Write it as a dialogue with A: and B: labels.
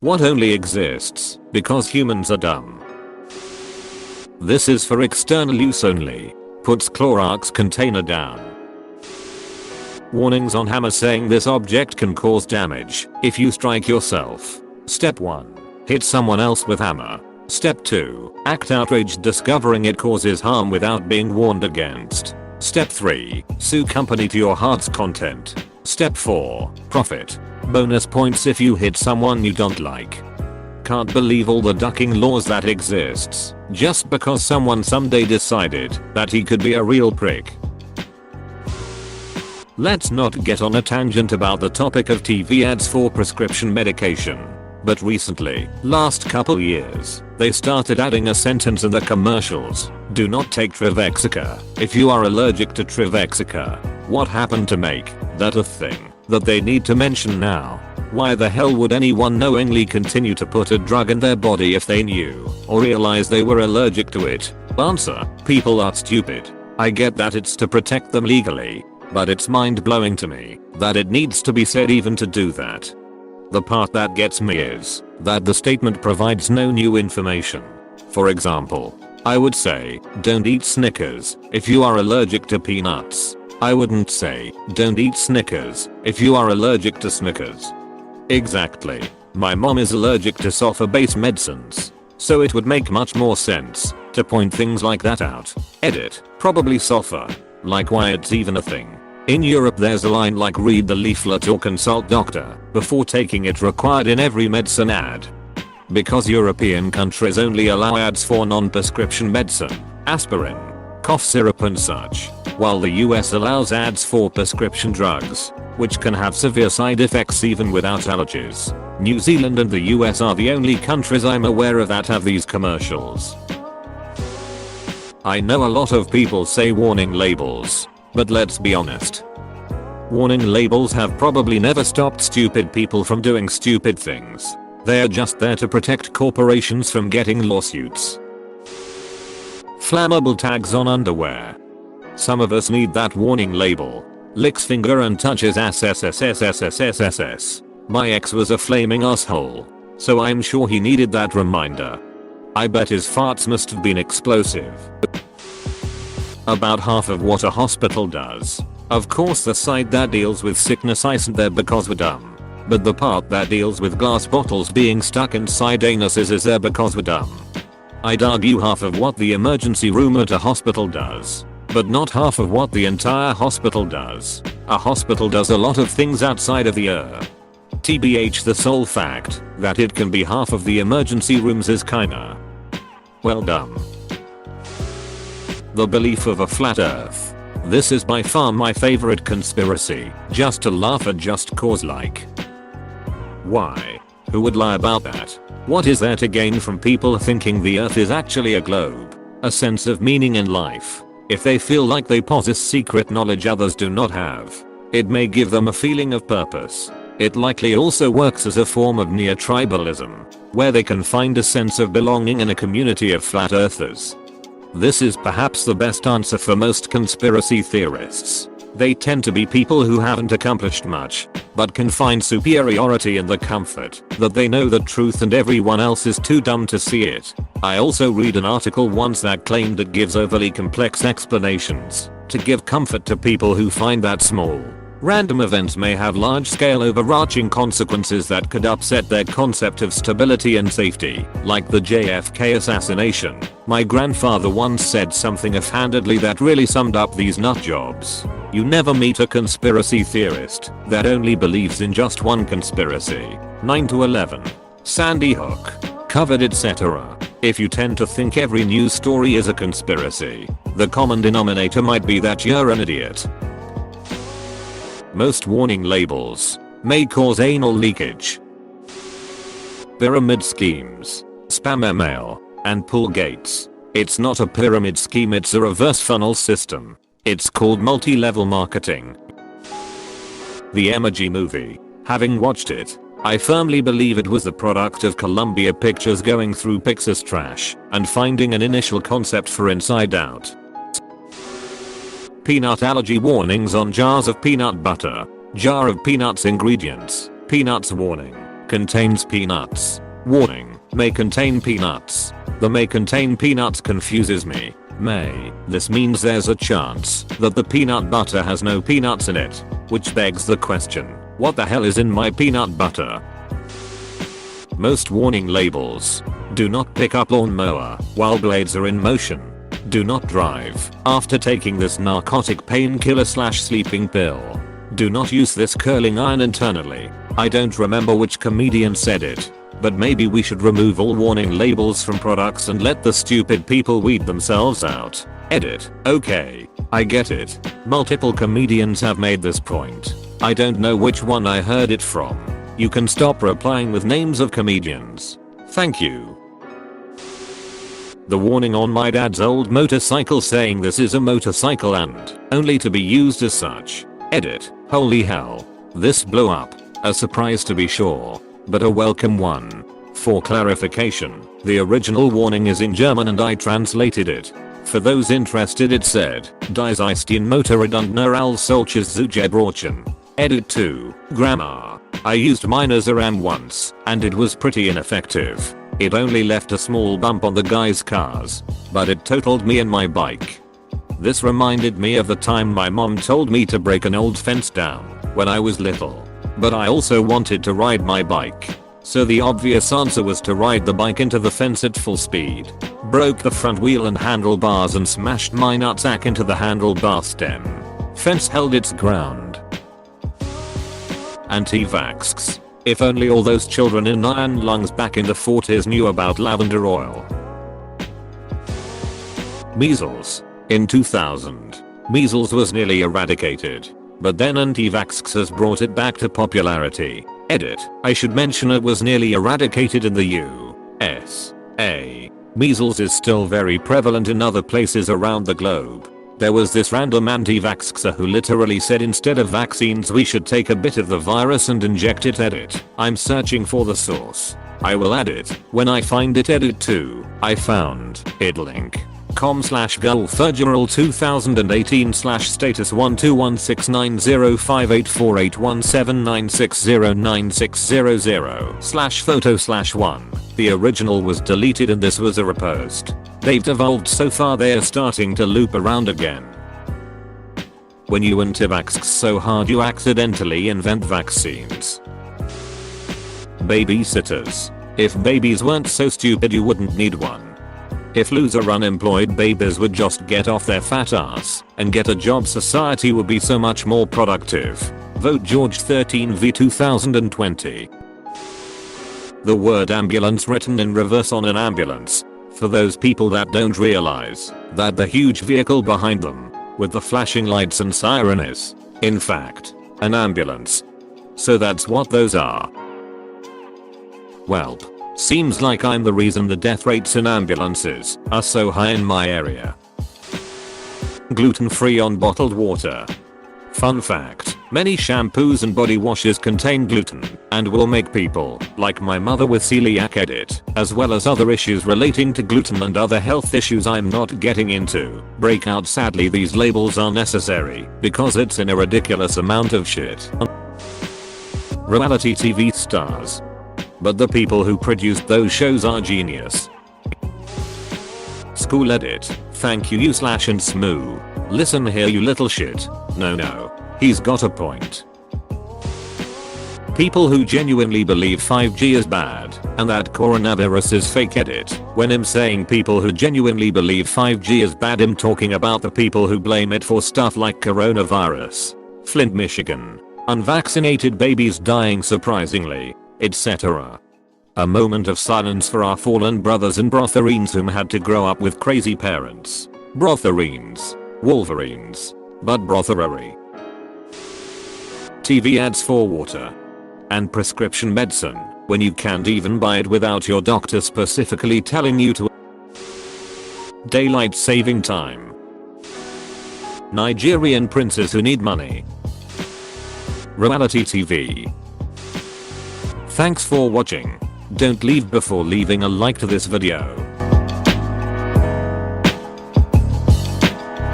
A: What only exists because humans are dumb. This is for external use only. Puts Clorox container down. Warnings on hammer saying this object can cause damage if you strike yourself. Step 1. Hit someone else with hammer. Step 2. Act outraged discovering it causes harm without being warned against. Step 3. Sue company to your heart's content. Step 4. Profit. Bonus points if you hit someone you don't like. Can't believe all the ducking laws that exists just because someone someday decided that he could be a real prick. Let's not get on a tangent about the topic of TV ads for prescription medication. But recently, last couple years, they started adding a sentence in the commercials. Do not take Trevexica if you are allergic to Trevexica. What happened to make that a thing that they need to mention now? Why the hell would anyone knowingly continue to put a drug in their body if they knew or realized they were allergic to it? Answer: people are stupid. I get that it's to protect them legally, but it's mind-blowing to me that it needs to be said even to do that. The part that gets me is that the statement provides no new information. For example, I would say, don't eat Snickers if you are allergic to peanuts. I wouldn't say, don't eat Snickers if you are allergic to Snickers. Exactly. My mom is allergic to sulfur-based medicines, so it would make much more sense to point things like that out. Edit. Probably sulfur. Like why it's even a thing. In Europe there's a line like read the leaflet or consult doctor before taking it required in every medicine ad. Because European countries only allow ads for non-prescription medicine, aspirin, cough syrup and such, while the US allows ads for prescription drugs, which can have severe side effects even without allergies. New Zealand and the US are the only countries I'm aware of that have these commercials. I know a lot of people say warning labels, but let's be honest. Warning labels have probably never stopped stupid people from doing stupid things. They're just there to protect corporations from getting lawsuits. Flammable tags on underwear. Some of us need that warning label. Licks finger and touches ass SSSSSSSS. My ex was a flaming asshole, so I'm sure he needed that reminder. I bet his farts must have been explosive. About half of what a hospital does. Of course the side that deals with sickness isn't there because we're dumb. But the part that deals with glass bottles being stuck inside anuses is there because we're dumb. I'd argue half of what the emergency room at a hospital does, but not half of what the entire hospital does. A hospital does a lot of things outside of the TBH the sole fact that it can be half of the emergency rooms is kinda, well, dumb. The belief of a flat earth. This is by far my favorite conspiracy, just to laugh at just cause like. Why? Who would lie about that? What is there to gain from people thinking the earth is actually a globe? A sense of meaning in life. If they feel like they possess secret knowledge others do not have, it may give them a feeling of purpose. It likely also works as a form of near-tribalism, where they can find a sense of belonging in a community of flat earthers. This is perhaps the best answer for most conspiracy theorists. They tend to be people who haven't accomplished much, but can find superiority in the comfort that they know the truth and everyone else is too dumb to see it. I also read an article once that claimed it gives overly complex explanations to give comfort to people who find that small, random events may have large-scale overarching consequences that could upset their concept of stability and safety, like the JFK assassination. My grandfather once said something offhandedly that really summed up these nut jobs. You never meet a conspiracy theorist that only believes in just one conspiracy. 9 to 11. Sandy Hook. Covered etc. If you tend to think every news story is a conspiracy, the common denominator might be that you're an idiot. Most warning labels may cause anal leakage. Pyramid schemes, spam email, and pull gates. It's not a pyramid scheme, it's a reverse funnel system. It's called multi-level marketing. The Emoji Movie. Having watched it, I firmly believe it was the product of Columbia Pictures going through Pixar's trash and finding an initial concept for Inside Out. Peanut allergy warnings on jars of peanut butter. Jar of peanuts ingredients. Peanuts warning. Contains peanuts. Warning, may contain peanuts. The may contain peanuts confuses me. May. This means there's a chance that the peanut butter has no peanuts in it. Which begs the question, what the hell is in my peanut butter? Most warning labels. Do not pick up lawnmower while blades are in motion. Do not drive after taking this narcotic painkiller / sleeping pill. Do not use this curling iron internally. I don't remember which comedian said it, but maybe we should remove all warning labels from products and let the stupid people weed themselves out. Edit. Okay, I get it. Multiple comedians have made this point. I don't know which one I heard it from. You can stop replying with names of comedians. Thank you. The warning on my dad's old motorcycle saying this is a motorcycle and only to be used as such. Edit. Holy hell. This blew up. A surprise to be sure, but a welcome one. For clarification, the original warning is in German and I translated it. For those interested, it said, "Dies ist ein Motorradunter als solches zu gebrauchen." Edit 2. Grammar. I used mine as a ram once, and it was pretty ineffective. It only left a small bump on the guy's cars, but it totaled me and my bike. This reminded me of the time my mom told me to break an old fence down when I was little. But I also wanted to ride my bike. So the obvious answer was to ride the bike into the fence at full speed. Broke the front wheel and handlebars and smashed my nutsack into the handlebar stem. Fence held its ground. Anti-vaxxers. If only all those children in iron lungs back in the 40s knew about lavender oil. Measles. In 2000, measles was nearly eradicated. But then anti-vaxxers brought it back to popularity. Edit. I should mention it was nearly eradicated in the USA. Measles is still very prevalent in other places around the globe. There was this random anti-vaxxer who literally said instead of vaccines we should take a bit of the virus and inject it. Edit. I'm searching for the source. I will add it when I find it. Edit 2. I found it link. com/gulfurgeral 2018 /status1216905848179609600/photo/1. The original was deleted and this was a repost. They've evolved so far they're starting to loop around again. When you anti-vax so hard you accidentally invent vaccines. Babysitters. If babies weren't so stupid you wouldn't need one. If loser unemployed babies would just get off their fat ass and get a job, society would be so much more productive. Vote George 13 v 2020. The word ambulance written in reverse on an ambulance. For those people that don't realize that the huge vehicle behind them with the flashing lights and siren is, in fact, an ambulance. So that's what those are. Welp. Seems like I'm the reason the death rates in ambulances are so high in my area. Gluten-free on bottled water. Fun fact, many shampoos and body washes contain gluten and will make people, like my mother with celiac. Edit, as well as other issues relating to gluten and other health issues I'm not getting into, break out. Sadly these labels are necessary because it's in a ridiculous amount of shit. Reality TV stars. But the people who produced those shows are genius. School edit. Thank you and Smoo. Listen here you little shit. No. He's got a point. People who genuinely believe 5G is bad and that coronavirus is fake. Edit. When I'm saying people who genuinely believe 5G is bad, I'm talking about the people who blame it for stuff like coronavirus. Flint, Michigan. Unvaccinated babies dying surprisingly, etc. A moment of silence for our fallen brothers and brotherines whom had to grow up with crazy parents. Brotherines. Wolverines. But brotherary. TV ads for water and prescription medicine when you can't even buy it without your doctor specifically telling you to. Daylight saving time. Nigerian princes who need money. Reality TV. Thanks for watching. Don't leave before leaving a like to this video.